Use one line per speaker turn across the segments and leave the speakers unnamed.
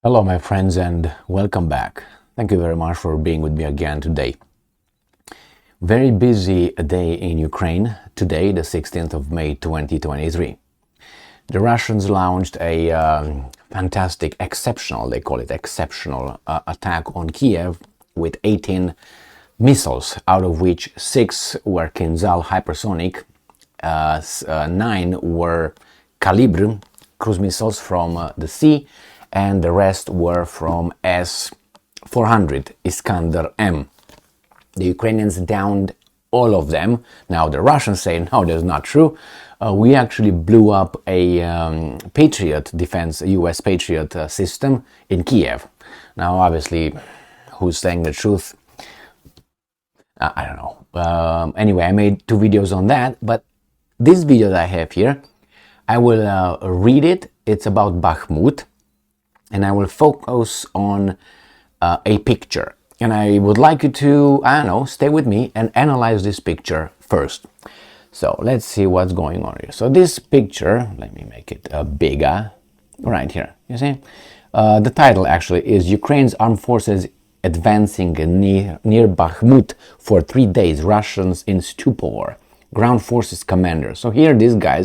Hello, my friends, and welcome back. Thank you very much for being with me again today. Very busy day in Ukraine today, the 16th of May 2023. The Russians launched a fantastic, exceptional, they call it exceptional, attack on Kiev with 18 missiles, out of which 6 were Kinzhal hypersonic, 9 were Kalibr cruise missiles from the sea, and the rest were from S-400 Iskander M. The Ukrainians downed all of them. Now the Russians say, no, that's not true. We actually blew up a Patriot defense, US Patriot system in Kiev. Now obviously, who's saying the truth? I don't know. Anyway, I made 2 videos on that, but this video that I have here, I will read it. It's about Bakhmut, and I will focus on a picture. And I would like you to, I don't know, stay with me and analyze this picture first. So let's see what's going on here. So this picture, let me make it bigger, right here, you see? The title actually is Ukraine's Armed Forces Advancing near Bakhmut for 3 days, Russians in stupor, Ground Forces Commander. So here this guy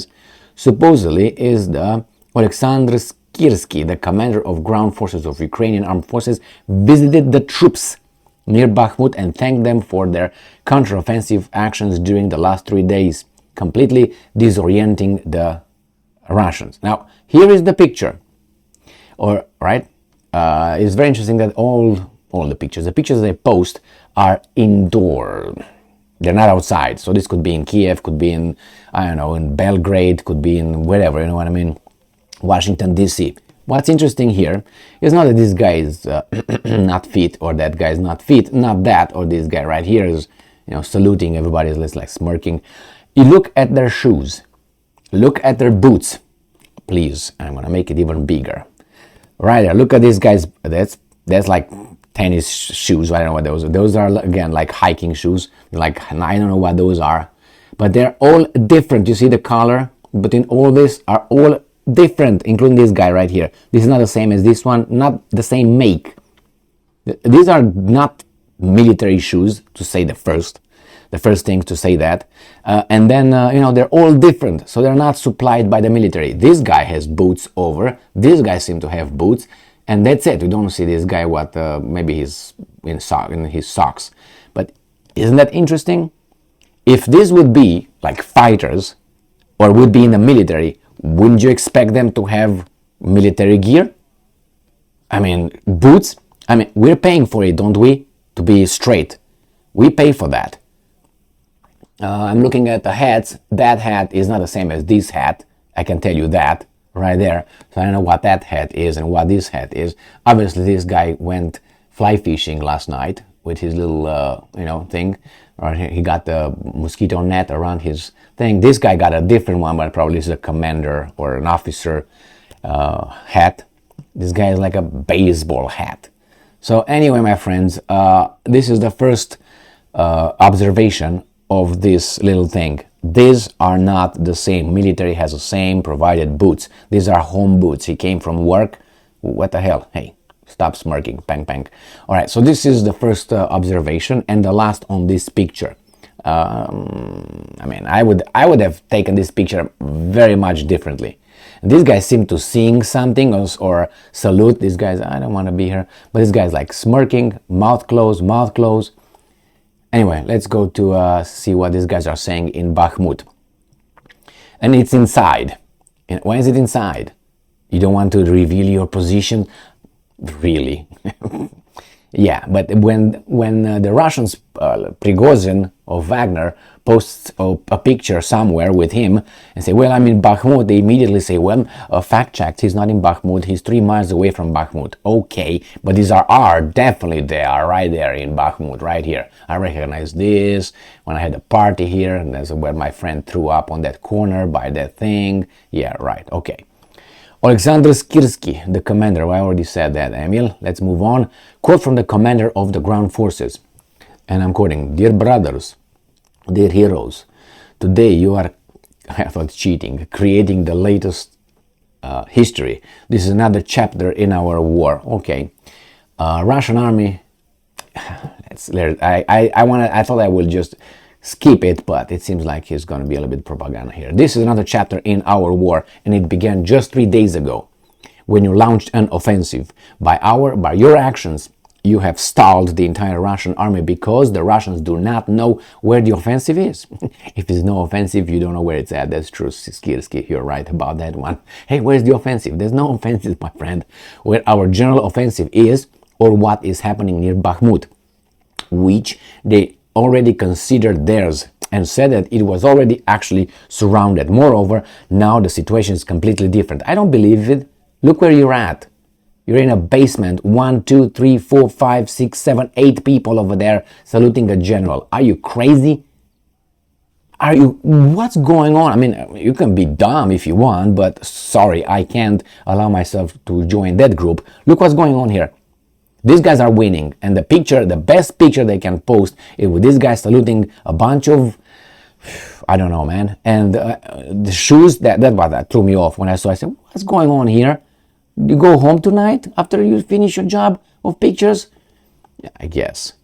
supposedly is the Alexander Skirsky, the commander of ground forces of Ukrainian armed forces, visited the troops near Bakhmut and thanked them for their counteroffensive actions during the last 3 days, completely disorienting the Russians. Now, here is the picture. It's very interesting that all the pictures they post are indoor. They're not outside. So this could be in Kiev, could be in, I don't know, in Belgrade, could be in wherever, you know what I mean? Washington, D.C. What's interesting here is not that this guy is not fit or that guy is not fit, not that, or this guy right here is, you know, saluting everybody, is like smirking. You look at their shoes, look at their boots, please. I'm gonna make it even bigger. Right there, look at these guys. That's like tennis shoes. I don't know what those are. Those are again like hiking shoes. Like I don't know what those are, but they're all different. You see the color between all this are all different, including this guy right here. This is not the same as this one, not the same make. These are not military shoes, to say the first thing to say that. And then, you know, they're all different, so they're not supplied by the military. This guy has boots over, these guys seem to have boots, and that's it. We don't see this guy, maybe he's in his socks. But isn't that interesting? If this would be like fighters, or would be in the military, wouldn't you expect them to have military gear? I mean, boots? I mean, we're paying for it, don't we? To be straight. We pay for that. I'm looking at the hats. That hat is not the same as this hat. I can tell you that right there. So I don't know what that hat is and what this hat is. Obviously, this guy went fly fishing last night with his little, thing. Or he got the mosquito net around his thing. This guy got a different one, but probably is a commander or an officer hat. This guy is like a baseball hat. So anyway, my friends, this is the first observation of this little thing. These are not the same. Military has the same provided boots. These are home boots. He came from work. What the hell? Hey. Stop smirking, bang, bang. All right, so this is the first observation and the last on this picture. I mean, I would have taken this picture very much differently. These guys seem to sing something or salute. These guys, I don't want to be here. But this guy's like smirking, mouth closed, mouth closed. Anyway, let's go to see what these guys are saying in Bakhmut. And it's inside. Why is it inside? You don't want to reveal your position? Really? Yeah, but when the Russians, Prigozhin of Wagner, posts a picture somewhere with him and say, well, I'm in Bakhmut, they immediately say, well, fact checked, he's not in Bakhmut, he's 3 miles away from Bakhmut. Okay, but these are definitely they are right there in Bakhmut, right here. I recognize this when I had a party here, and that's where my friend threw up on that corner by that thing. Yeah, right, okay. Alexander Skirsky, the commander, I already said that, Emil. Let's move on. Quote from the commander of the ground forces. And I'm quoting, "Dear brothers, dear heroes, today you are, I thought cheating, creating the latest history. This is another chapter in our war. Okay, Russian army. I thought I will just skip it, but it seems like it's going to be a little bit propaganda here. This is another chapter in our war, and it began just 3 days ago when you launched an offensive. By your actions, you have stalled the entire Russian army because the Russians do not know where the offensive is. If there's no offensive, you don't know where it's at. That's true, Skirsky. You're right about that one. Hey, where's the offensive? There's no offensive, my friend. Where our general offensive is, or what is happening near Bakhmut, which they already considered theirs and said that it was already actually surrounded. Moreover, now the situation is completely different. I don't believe it. Look where you're at. You're in a basement. 1, 2, 3, 4, 5, 6, 7, 8 people over there saluting a general. Are you crazy? What's going on? I mean, you can be dumb if you want, but sorry, I can't allow myself to join that group. Look what's going on here. These guys are winning, and the best picture they can post is with this guy saluting a bunch of, I don't know, man. And the shoes, that threw me off when I saw. I said, what's going on here? You go home tonight after you finish your job of pictures? Yeah, I guess.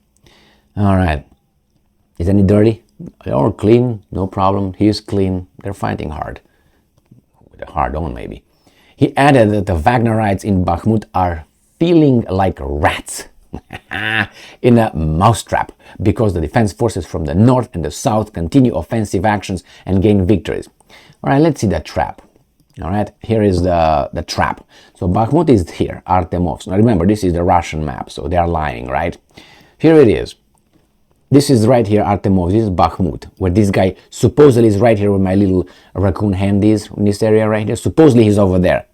All right. Is any dirty? Or clean? No problem. He's clean. They're fighting hard. With a hard on, maybe. He added that the Wagnerites in Bakhmut are feeling like rats in a mousetrap because the defense forces from the north and the south continue offensive actions and gain victories. All right, let's see the trap. All right, here is the trap. So Bakhmut is here, Artemovsk. Now remember, this is the Russian map, so they are lying, right? Here it is. This is right here, Artemovsk. This is Bakhmut, where this guy supposedly is right here where my little raccoon hand is, in this area right here. Supposedly he's over there.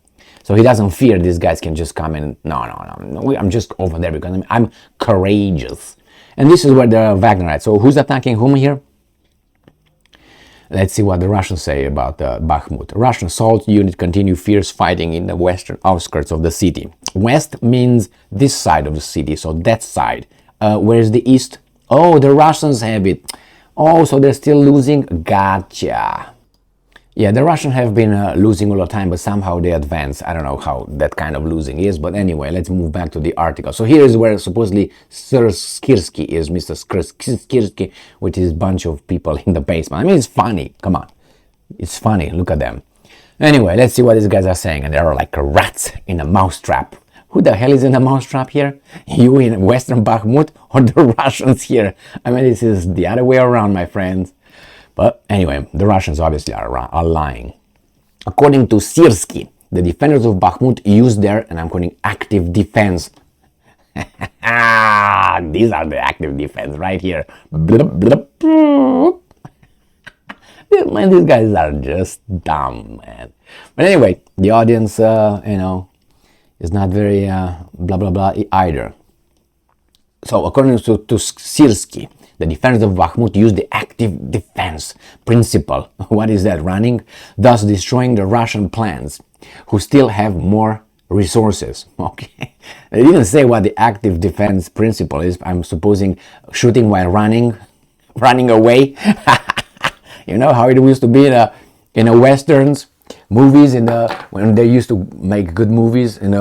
So he doesn't fear these guys can just come in. No. I'm just over there because I'm courageous. And this is where the Wagnerites. So who's attacking whom here? Let's see what the Russians say about Bakhmut. Russian assault unit continue fierce fighting in the western outskirts of the city. West means this side of the city, so that side. Where's the east? Oh, the Russians have it. Oh, so they're still losing? Gotcha. Yeah, the Russians have been losing all the time, but somehow they advance. I don't know how that kind of losing is, but anyway, let's move back to the article. So here is where supposedly Sir Skirsky is, Mr. Skirsky, with his bunch of people in the basement. I mean, it's funny. Come on. It's funny. Look at them. Anyway, let's see what these guys are saying. And they are like rats in a mousetrap. Who the hell is in a mousetrap here? You in Western Bakhmut or the Russians here? I mean, this is the other way around, my friends. But anyway, the Russians obviously are lying. According to Sirsky, the defenders of Bakhmut used their, and I'm quoting, active defense. These are the active defense right here. Blup, blup, blup. Man, these guys are just dumb, man. But anyway, the audience, is not very blah, blah, blah either. So according to Sirsky, the defenders of Bakhmut used the active defense principle. What is that? Running, thus destroying the Russian plans, who still have more resources. Okay, they didn't say what the active defense principle is. I'm supposing shooting while running away. You know how it used to be in the westerns movies when they used to make good movies in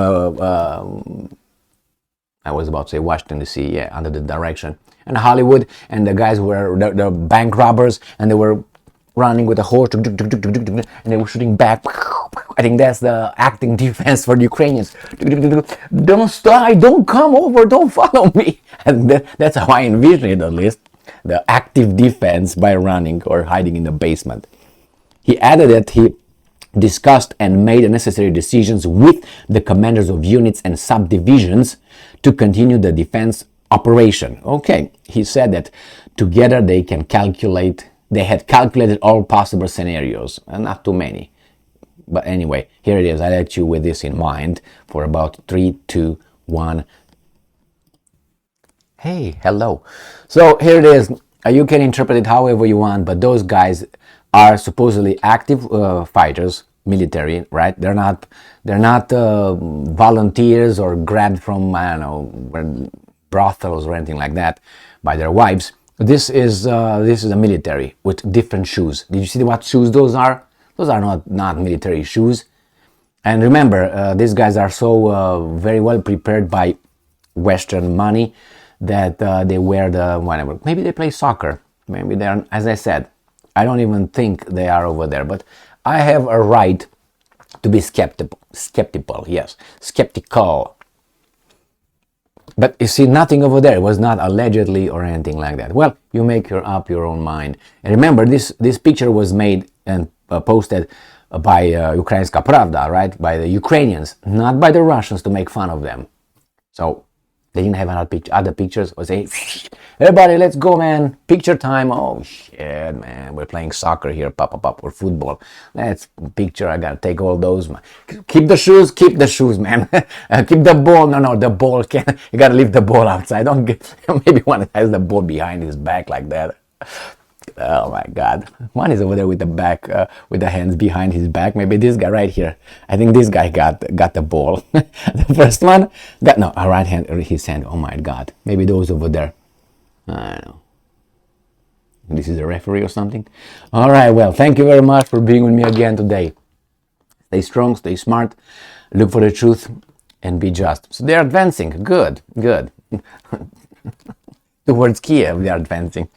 I was about to say Washington D.C. Yeah, under the direction. And Hollywood, and the guys were the bank robbers, and they were running with a horse, and they were shooting back. I think that's the acting defense for the Ukrainians. Don't stop, don't come over, don't follow me. And that's how I envision it, at least. The active defense by running or hiding in the basement. He added that he discussed and made the necessary decisions with the commanders of units and subdivisions to continue the defense operation. Okay, he said that together they had calculated all possible scenarios, and not too many. But anyway, here it is. I let you with this in mind for about 3, 2, 1. Hey, hello. So here it is. You can interpret it however you want, but those guys are supposedly active fighters, military, right? They're not volunteers or grabbed from, I don't know, brothels or anything like that by their wives. This is a military with different shoes. Did you see what shoes those are? Those are not military shoes. And remember, these guys are so very well prepared by Western money that they wear the whatever. Maybe they play soccer. Maybe they're, as I said, I don't even think they are over there. But I have a right to be skeptical. Skeptical. But you see, nothing over there. It was not allegedly or anything like that. Well, you make up your own mind. And remember, this picture was made and posted by Ukrainska Pravda, right? By the Ukrainians, not by the Russians to make fun of them. So they didn't have other pictures. Or say, everybody, let's go, man. Picture time. Oh shit, man. We're playing soccer here, or football. Let's picture. I gotta take all those. Keep the shoes, man. Keep the ball. No, the ball can't. You gotta leave the ball outside. Don't get. Maybe one has the ball behind his back like that. Oh my God! One is over there with the back, with the hands behind his back. Maybe this guy right here. I think this guy got the ball. The first one got a right hand, his hand. Oh my God! Maybe those over there. I don't know. This is a referee or something. All right. Well, thank you very much for being with me again today. Stay strong, stay smart, look for the truth, and be just. So they're advancing. Good. Towards Kiev, they are advancing.